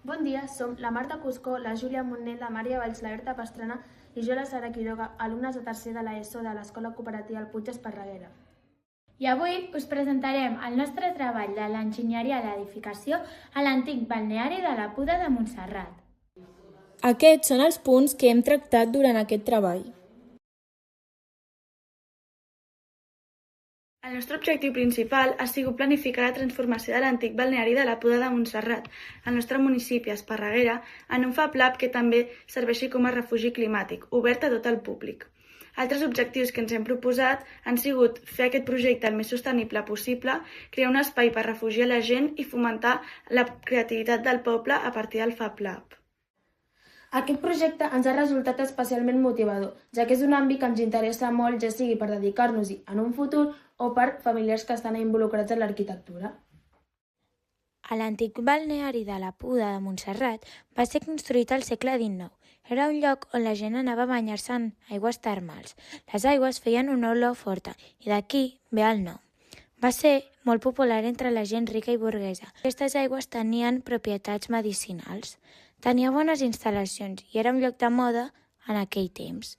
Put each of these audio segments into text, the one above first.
Bon dia, som la Marta Cuscó, la Júlia Montner, la Maria Valls, la Berta Pastrana i jo, la Sara Quiroga, alumnes de tercer de l'ESO de l'Escola Cooperativa El Puig Esparreguera. I avui us presentarem el nostre treball de l'enginyeria de l'edificació a l'antic balneari de la Puda de Montserrat. Aquests són els punts que hem tractat durant aquest treball. El nostre objectiu principal ha sigut planificar la transformació de l'antic balneari de la Puda de Montserrat, al nostre municipi, Esparreguera, en un Fab Lab que també serveixi com a refugi climàtic, obert a tot el públic. Altres objectius que ens hem proposat han sigut fer aquest projecte el més sostenible possible, crear un espai per refugiar la gent i fomentar la creativitat del poble a partir del Fab Lab. Aquest projecte ens ha resultat especialment motivador, ja que és un àmbit que ens interessa molt, ja sigui per dedicar-nos-hi en un futur o per familiars que estan involucrats en l'arquitectura. A l'antic balneari de la Puda de Montserrat va ser construït al segle XIX. Era un lloc on la gent anava a banyar-se en aigües termals. Les aigües feien una olor forta i d'aquí ve el nom. Va ser molt popular entre la gent rica i burguesa. Aquestes aigües tenien propietats medicinals. Tenia bones instal·lacions i era un lloc de moda en aquell temps.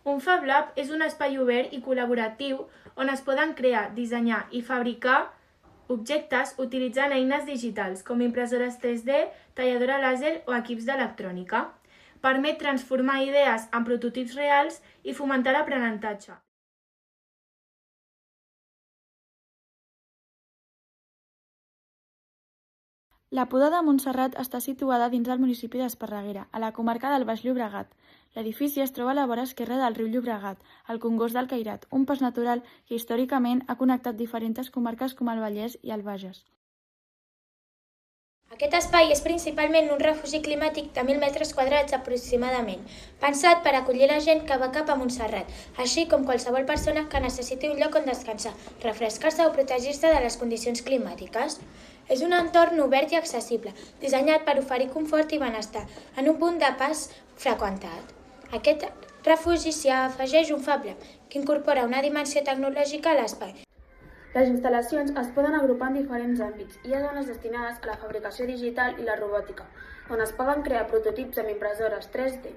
Un Fab Lab és un espai obert i col·laboratiu on es poden crear, dissenyar i fabricar objectes utilitzant eines digitals com impressores 3D, talladora làser o equips d'electrònica. Permet transformar idees en prototips reals i fomentar l'aprenentatge. La Puda de Montserrat està situada dins del municipi d'Esparreguera, a la comarca del Baix Llobregat. L'edifici es troba a la vora esquerra del riu Llobregat, al Congost del Cairat, un pas natural que històricament ha connectat diferents comarques com el Vallès i el Bages. Aquest espai és principalment un refugi climàtic de 1.000 metres quadrats aproximadament, pensat per acollir la gent que va cap a Montserrat, així com qualsevol persona que necessiti un lloc on descansar, refrescar-se o protegir-se de les condicions climàtiques. És un entorn obert i accessible, dissenyat per oferir confort i benestar, en un punt de pas freqüentat. A aquest refugi s'hi afegeix un Fab Lab, que incorpora una dimensió tecnològica a l'espai. Les instal·lacions es poden agrupar en diferents àmbits. Hi ha zones destinades a la fabricació digital i la robòtica, on es poden crear prototips amb impressores 3D,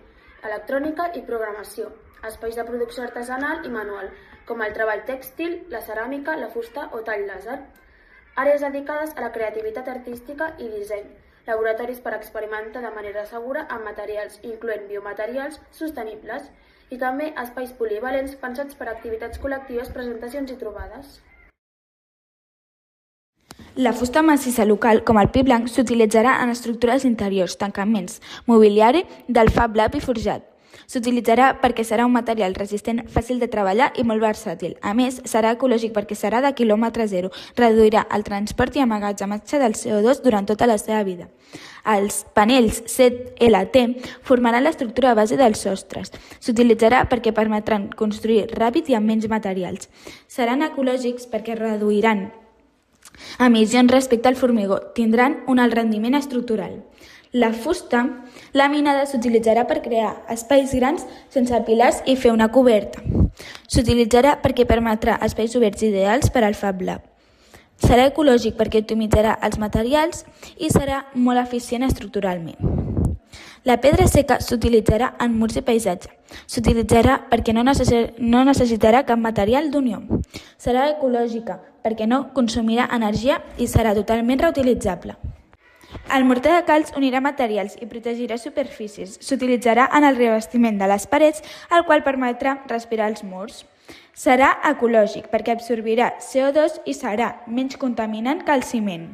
electrònica i programació, espais de producció artesanal i manual, com el treball tèxtil, la ceràmica, la fusta o tall làser. Àrees dedicades a la creativitat artística i disseny, laboratoris per experimentar de manera segura amb materials, incloent biomaterials sostenibles, i també espais polivalents pensats per a activitats col·lectives, presentacions i trobades. La fusta massissa local, com el pi blanc, s'utilitzarà en estructures interiors, tancaments, mobiliari del Fab Lab i forjat. S'utilitzarà perquè serà un material resistent, fàcil de treballar i molt versàtil. A més, serà ecològic perquè serà de quilòmetre zero. Reduirà el transport i emmagatzematge del CO2 durant tota la seva vida. Els panells ZLT formaran l'estructura base dels sostres. S'utilitzarà perquè permetran construir ràpid i amb menys materials. Seran ecològics perquè reduiran emissions respecte al formigó, tindran un alt rendiment estructural. La fusta laminada s'utilitzarà per crear espais grans sense pilars i fer una coberta. S'utilitzarà perquè permetrà espais oberts ideals per al Fab Lab. Serà ecològic perquè optimitzarà els materials i serà molt eficient estructuralment. La pedra seca s'utilitzarà en murs i paisatge. S'utilitzarà perquè no necessitarà cap material d'unió. Serà ecològica perquè no consumirà energia i serà totalment reutilitzable. El morter de calç unirà materials i protegirà superfícies. S'utilitzarà en el revestiment de les parets, el qual permetrà respirar els murs. Serà ecològic perquè absorbirà CO2 i serà menys contaminant que el ciment.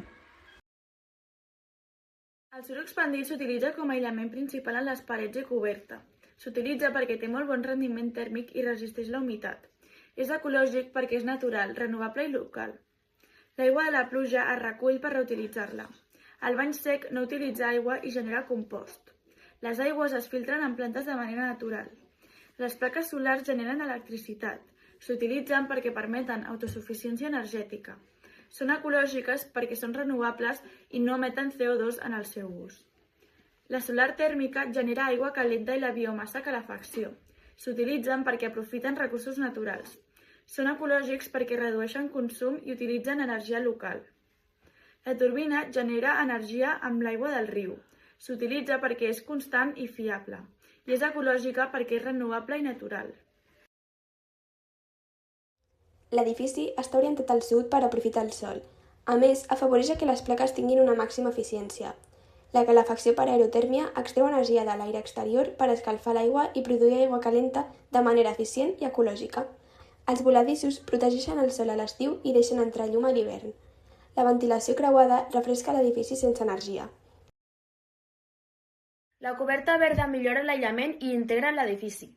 El suro expandit s'utilitza com a aïllament principal en les parets i coberta. S'utilitza perquè té molt bon rendiment tèrmic i resisteix la humitat. És ecològic perquè és natural, renovable i local. L'aigua de la pluja es recull per reutilitzar-la. El bany sec no utilitza aigua i genera compost. Les aigües es filtren en plantes de manera natural. Les plaques solars generen electricitat. S'utilitzen perquè permeten autosuficiència energètica. Són ecològiques perquè són renovables i no emeten CO2 en el seu ús. La solar tèrmica genera aigua calenta i la biomassa calefacció. S'utilitzen perquè aprofiten recursos naturals. Són ecològics perquè redueixen consum i utilitzen energia local. La turbina genera energia amb l'aigua del riu. S'utilitza perquè és constant i fiable. I és ecològica perquè és renovable i natural. L'edifici està orientat al sud per aprofitar el sol. A més, afavoreix que les plaques tinguin una màxima eficiència. La calefacció per aerotèrmia extreu energia de l'aire exterior per escalfar l'aigua i produir aigua calenta de manera eficient i ecològica. Els voladissos protegeixen el sol a l'estiu i deixen entrar llum a l'hivern. La ventilació creuada refresca l'edifici sense energia. La coberta verda millora l'aïllament i integra l'edifici.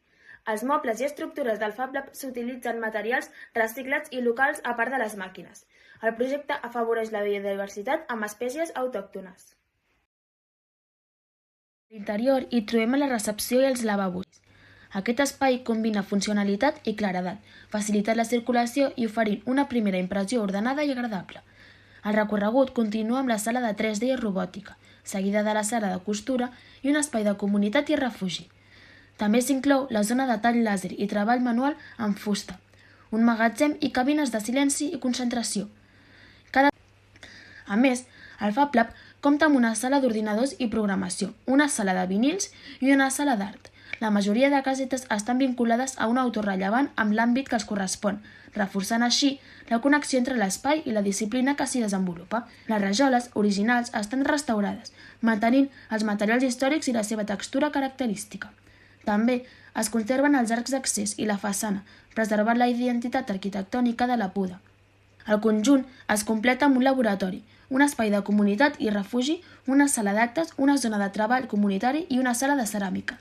Els mobles i estructures del Fab Lab s'utilitzen materials reciclats i locals a part de les màquines. El projecte afavoreix la biodiversitat amb espècies autòctones. A l'interior hi trobem la recepció i els lavabos. Aquest espai combina funcionalitat i claredat, facilitant la circulació i oferint una primera impressió ordenada i agradable. El recorregut continua amb la sala de 3D i robòtica, seguida de la sala de costura i un espai de comunitat i refugi. També s'inclou la zona de tall làser i treball manual amb fusta, un magatzem i cabines de silenci i concentració. A més, el Fab Lab compta amb una sala d'ordinadors i programació, una sala de vinils i una sala d'art. La majoria de casetes estan vinculades a un autor rellevant amb l'àmbit que els correspon, reforçant així la connexió entre l'espai i la disciplina que s'hi desenvolupa. Les rajoles originals estan restaurades, mantenint els materials històrics i la seva textura característica. També es conserven els arcs d'accés i la façana, preservant la identitat arquitectònica de la Puda. El conjunt es completa amb un laboratori, un espai de comunitat i refugi, una sala d'actes, una zona de treball comunitari i una sala de ceràmica.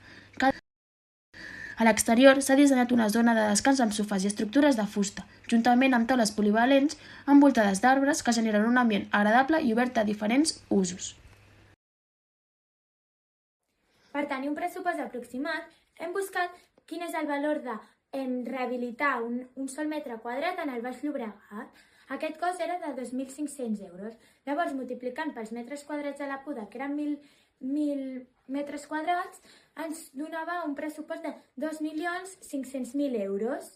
A l'exterior s'ha dissenyat una zona de descans amb sofàs i estructures de fusta, juntament amb taules polivalents envoltades d'arbres que generen un ambient agradable i obert a diferents usos. Per tenir un pressupost aproximat, hem buscat quin és el valor de rehabilitar un sol metre quadrat en el Baix Llobregat. Aquest cost era de 2.500 euros. Llavors, multiplicant pels metres quadrats de la Puda, que eren 1.000 metres quadrats, ens donava un pressupost de 2.500.000 euros.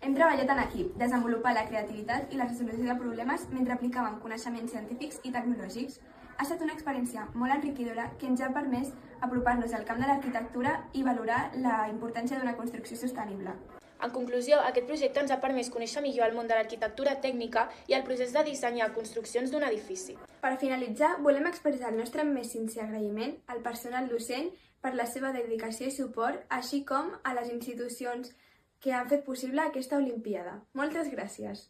Hem treballat en equip, desenvolupant la creativitat i la resolució de problemes mentre aplicàvem coneixements científics i tecnològics. Ha estat una experiència molt enriquidora que ens ha permès apropar-nos al camp de l'arquitectura i valorar la importància d'una construcció sostenible. En conclusió, aquest projecte ens ha permès conèixer millor el món de l'arquitectura tècnica i el procés de dissenyar construccions d'un edifici. Per finalitzar, volem expressar el nostre més sincer agraïment al personal docent per la seva dedicació i suport, així com a les institucions que han fet possible aquesta Olimpíada. Moltes gràcies!